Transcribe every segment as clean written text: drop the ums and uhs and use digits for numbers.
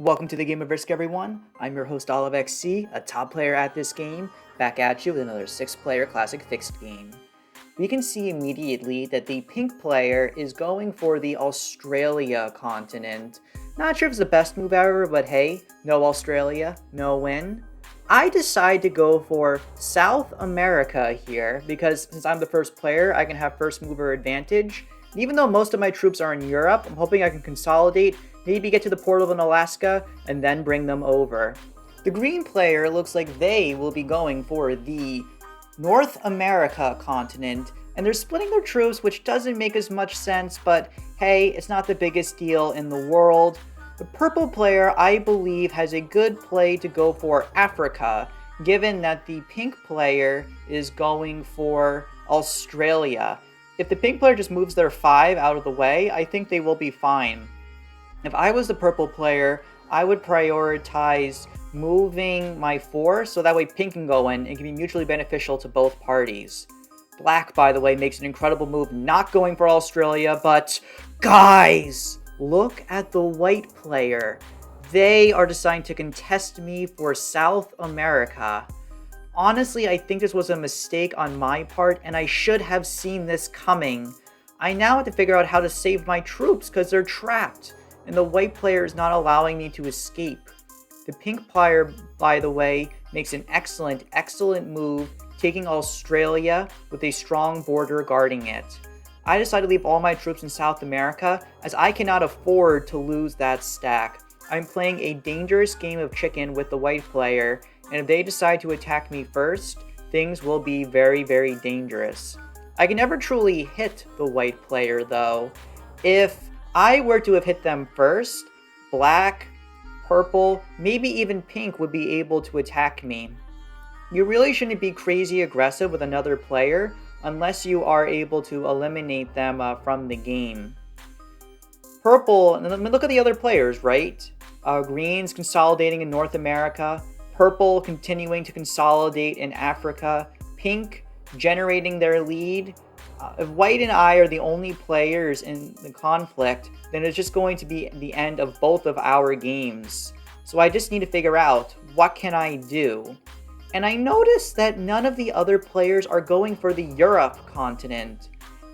Welcome to the Game of Risk, everyone. I'm your host, OliveXC, a top player at this game, back at you with another 6-player classic fixed game. We can see immediately that the pink player is going for the Australia continent. Not sure if it's the best move ever, but hey, no Australia, no win. I decide to go for South America here because since I'm the first player, I can have first mover advantage. And even though most of my troops are in Europe, I'm hoping I can consolidate, maybe get to the port of Alaska, and then bring them over. The green player looks like they will be going for the North America continent, and they're splitting their troops, which doesn't make as much sense, but hey, it's not the biggest deal in the world. The purple player, I believe, has a good play to go for Africa, given that the pink player is going for Australia. If the pink player just moves their 5 out of the way, I think they will be fine. If I was the purple player, I would prioritize moving my 4 so that way pink can go in and can be mutually beneficial to both parties. Black, by the way, makes an incredible move not going for Australia, but guys, look at the white player. They are deciding to contest me for South America. Honestly, I think this was a mistake on my part, and I should have seen this coming. I now have to figure out how to save my troops because they're trapped, and the white player is not allowing me to escape. The pink player, by the way, makes an excellent move, taking Australia with a strong border guarding it. I decided to leave all my troops in South America as I cannot afford to lose that stack. I'm playing a dangerous game of chicken with the white player, and if they decide to attack me first, things will be very, very dangerous. I can never truly hit the white player though. If I were to have hit them first, black, purple, maybe even pink would be able to attack me. You really shouldn't be crazy aggressive with another player unless you are able to eliminate them from the game. Purple, and look at the other players, right? Green's consolidating in North America, purple continuing to consolidate in Africa, pink generating their lead. If white and I are the only players in the conflict, then it's just going to be the end of both of our games. So I just need to figure out, what can I do? And I noticed that none of the other players are going for the Europe continent.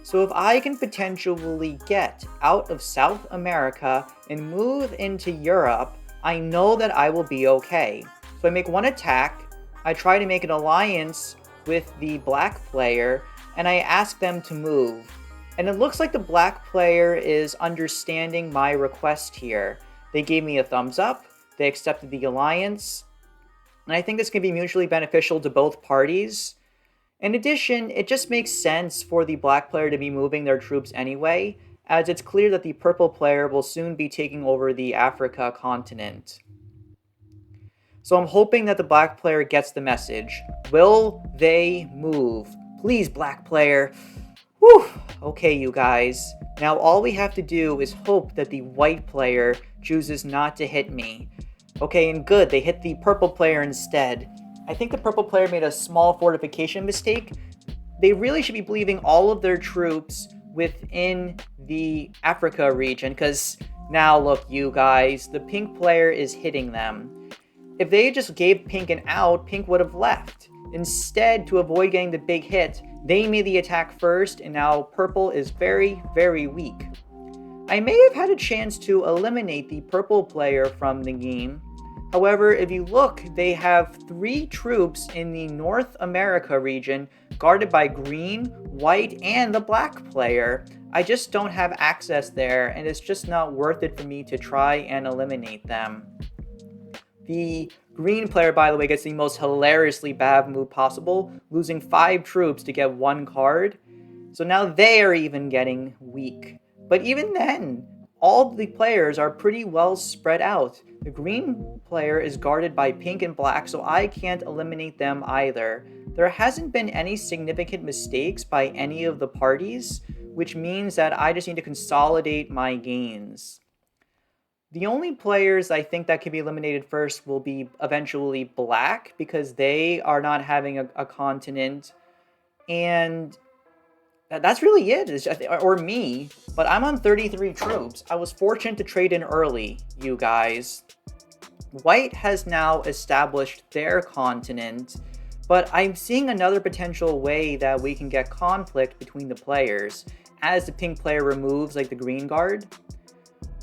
So if I can potentially get out of South America and move into Europe, I know that I will be okay. So I make one attack, I try to make an alliance with the black player, and I ask them to move. And it looks like the black player is understanding my request here. They gave me a thumbs up, they accepted the alliance, and I think this can be mutually beneficial to both parties. In addition, it just makes sense for the black player to be moving their troops anyway, as it's clear that the purple player will soon be taking over the Africa continent. So I'm hoping that the black player gets the message. Will they move? Please, black player. Whew. Okay, you guys. Now all we have to do is hope that the white player chooses not to hit me. Okay, and good, they hit the purple player instead. I think the purple player made a small fortification mistake. They really should be leaving all of their troops within the Africa region, because now look, you guys, the pink player is hitting them. If they just gave pink an out, pink would have left. Instead, to avoid getting the big hit, they made the attack first, and now purple is very, very weak. I may have had a chance to eliminate the purple player from the game. However, if you look, they have 3 troops in the North America region guarded by green, white, and the black player. I just don't have access there, and it's just not worth it for me to try and eliminate them. The green player, by the way, gets the most hilariously bad move possible, losing 5 troops to get 1 card. So now they are even getting weak. But even then, all the players are pretty well spread out. The green player is guarded by pink and black, so I can't eliminate them either. There hasn't been any significant mistakes by any of the parties, which means that I just need to consolidate my gains. The only players I think that can be eliminated first will be eventually black, because they are not having a continent, and that's really it. It's just, or me, but I'm on 33 troops. I was fortunate to trade in early, you guys. White has now established their continent, but I'm seeing another potential way that we can get conflict between the players as the pink player removes like the green guard.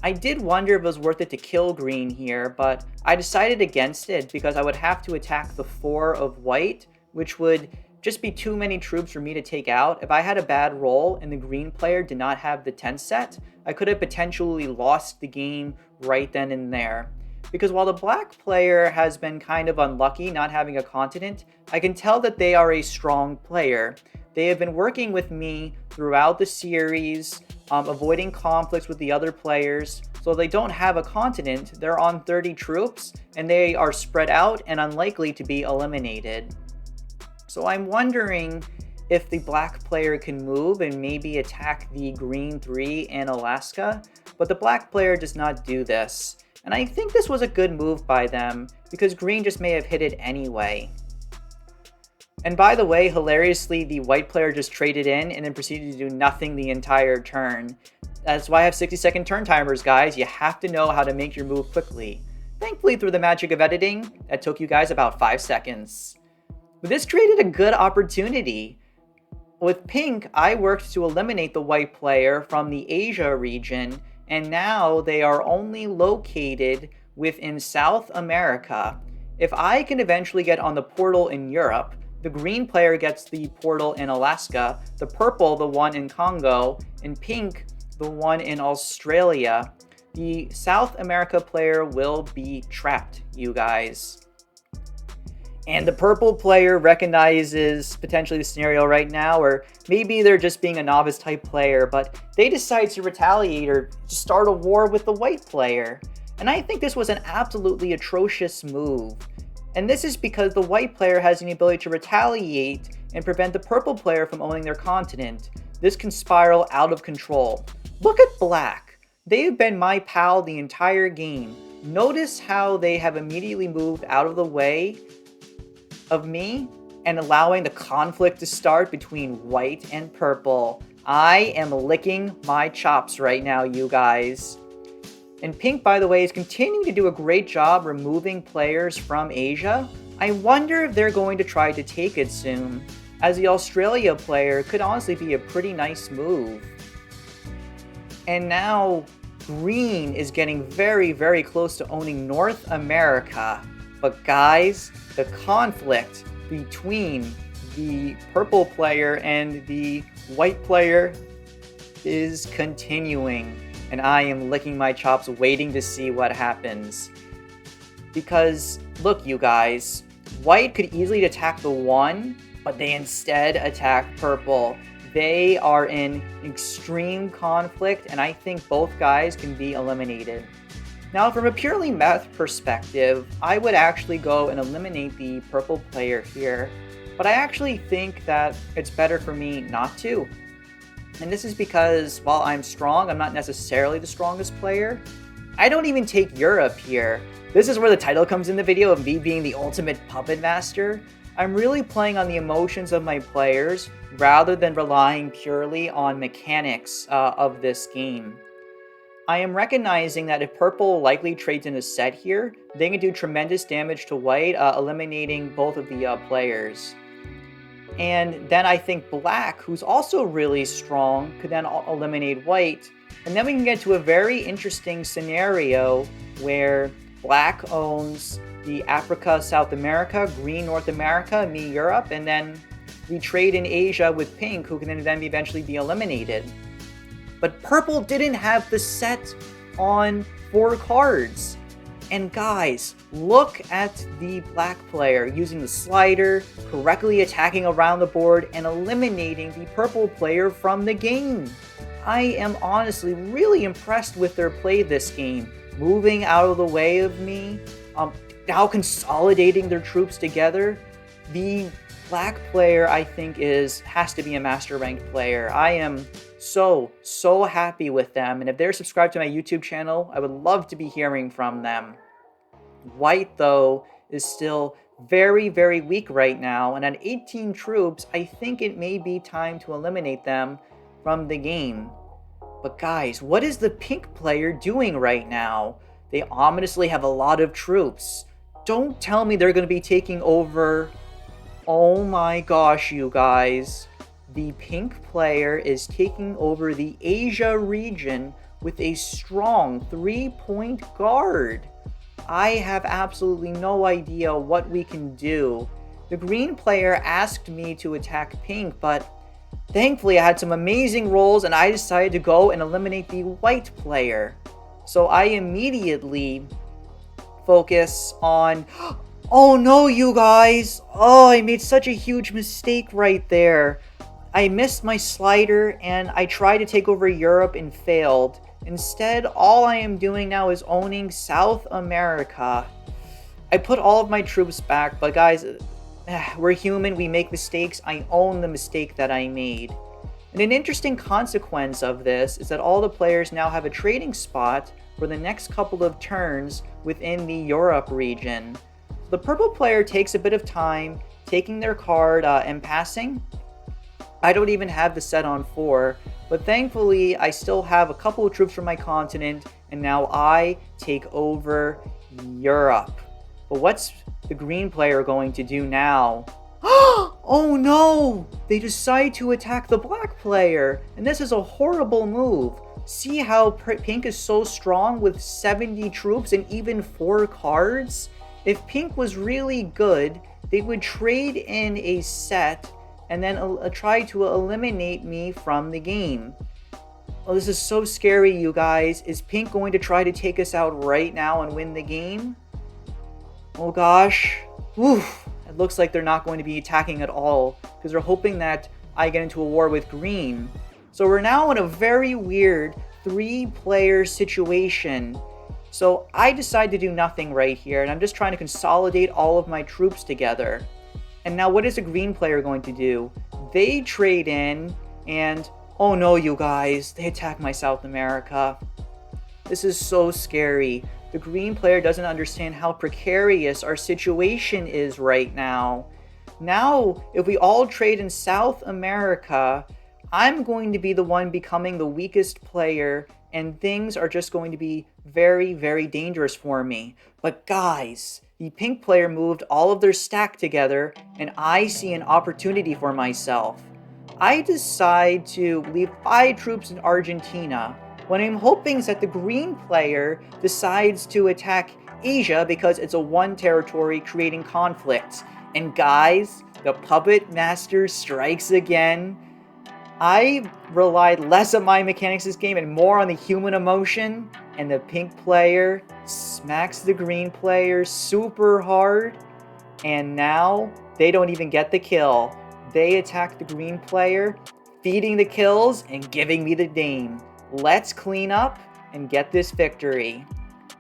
I did wonder if it was worth it to kill green here, but I decided against it because I would have to attack the 4 of white, which would just be too many troops for me to take out. If I had a bad roll and the green player did not have the 10 set, I could have potentially lost the game right then and there. Because while the black player has been kind of unlucky not having a continent, I can tell that they are a strong player. They have been working with me throughout the series, avoiding conflicts with the other players. So they don't have a continent, they're on 30 troops, and they are spread out and unlikely to be eliminated. So I'm wondering if the black player can move and maybe attack the green 3 in Alaska, but the black player does not do this. And I think this was a good move by them, because green just may have hit it anyway. And by the way, hilariously, the white player just traded in and then proceeded to do nothing the entire turn. That's why I have 60-second turn timers, guys. You have to know how to make your move quickly. Thankfully, through the magic of editing, that took you guys about 5 seconds. But this created a good opportunity. With pink, I worked to eliminate the white player from the Asia region, and now they are only located within South America. If I can eventually get on the portal in Europe, the green player gets the portal in Alaska, the purple the one in Congo, and pink the one in Australia. The South America player will be trapped, you guys. And the purple player recognizes potentially the scenario right now, or maybe they're just being a novice type player, but they decide to retaliate or to start a war with the white player. And I think this was an absolutely atrocious move. And this is because the white player has the ability to retaliate and prevent the purple player from owning their continent. This can spiral out of control. Look at black. They've been my pal the entire game. Notice how they have immediately moved out of the way of me and allowing the conflict to start between white and purple. I am licking my chops right now, you guys. And pink, by the way, is continuing to do a great job removing players from Asia. I wonder if they're going to try to take it soon, as the Australia player could honestly be a pretty nice move. And now green is getting very, very close to owning North America. But guys, the conflict between the purple player and the white player is continuing. And I am licking my chops waiting to see what happens. Because, look you guys, white could easily attack the 1, but they instead attack purple. They are in extreme conflict, and I think both guys can be eliminated. Now, from a purely math perspective, I would actually go and eliminate the purple player here, but I actually think that it's better for me not to. And this is because, while I'm strong, I'm not necessarily the strongest player. I don't even take Europe here. This is where the title comes in the video of me being the ultimate puppet master. I'm really playing on the emotions of my players rather than relying purely on mechanics of this game. I am recognizing that if purple likely trades in a set here, they can do tremendous damage to white, eliminating both of the players. And then I think black, who's also really strong, could then eliminate white. And then we can get to a very interesting scenario where black owns the Africa, South America, green, North America, me, Europe, and then we trade in Asia with pink, who can then eventually be eliminated. But purple didn't have the set on 4 cards. And guys, look at the black player using the slider, correctly attacking around the board, and eliminating the purple player from the game. I am honestly really impressed with their play this game. Moving out of the way of me, now consolidating their troops together. The black player, I think, has to be a master ranked player. I am so happy with them, and if they're subscribed to my YouTube channel, I would love to be hearing from them. White, though, is still very, very weak right now, and at 18 troops, I think it may be time to eliminate them from the game. But guys, what is the pink player doing right now? They ominously have a lot of troops. Don't tell me they're going to be taking over. Oh my gosh, you guys. The pink player is taking over the Asia region with a strong 3-point guard. I have absolutely no idea what we can do. The green player asked me to attack pink, but thankfully I had some amazing rolls and I decided to go and eliminate the white player. So I immediately focus on... Oh no, you guys! Oh, I made such a huge mistake right there. I missed my slider and I tried to take over Europe and failed. Instead, all I am doing now is owning South America. I put all of my troops back, but guys, we're human, we make mistakes. I own the mistake that I made. And an interesting consequence of this is that all the players now have a trading spot for the next couple of turns within the Europe region. The purple player takes a bit of time taking their card and passing. I don't even have the set on 4, but thankfully I still have a couple of troops from my continent, and now I take over Europe. But what's the green player going to do now? Oh no! They decide to attack the black player, and this is a horrible move. See how pink is so strong with 70 troops and even 4 cards? If pink was really good, they would trade in a set and then try to eliminate me from the game. Oh, this is so scary, you guys. Is pink going to try to take us out right now and win the game? Oh gosh. Oof. It looks like they're not going to be attacking at all because they're hoping that I get into a war with green. So we're now in a very weird 3-player situation. So I decide to do nothing right here, and I'm just trying to consolidate all of my troops together. And now what is the green player going to do? They trade in, and oh no, you guys, they attack my South America. This is so scary. The green player doesn't understand how precarious our situation is right now. Now, if we all trade in South America, I'm going to be the one becoming the weakest player, and things are just going to be very, very dangerous for me. But guys, the pink player moved all of their stack together, and I see an opportunity for myself. I decide to leave 5 troops in Argentina. What I'm hoping is that the green player decides to attack Asia because it's a 1 territory creating conflict. And guys, the puppet master strikes again. I relied less on my mechanics this game and more on the human emotion, and the pink player smacks the green player super hard, and now they don't even get the kill. They attack the green player, feeding the kills and giving me the game. Let's clean up and get this victory.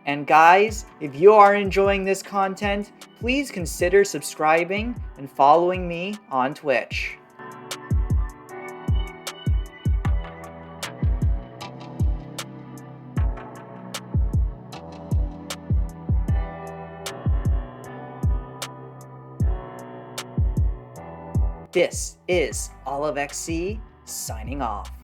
And guys, if you are enjoying this content, please consider subscribing and following me on Twitch. This is OliveXC signing off.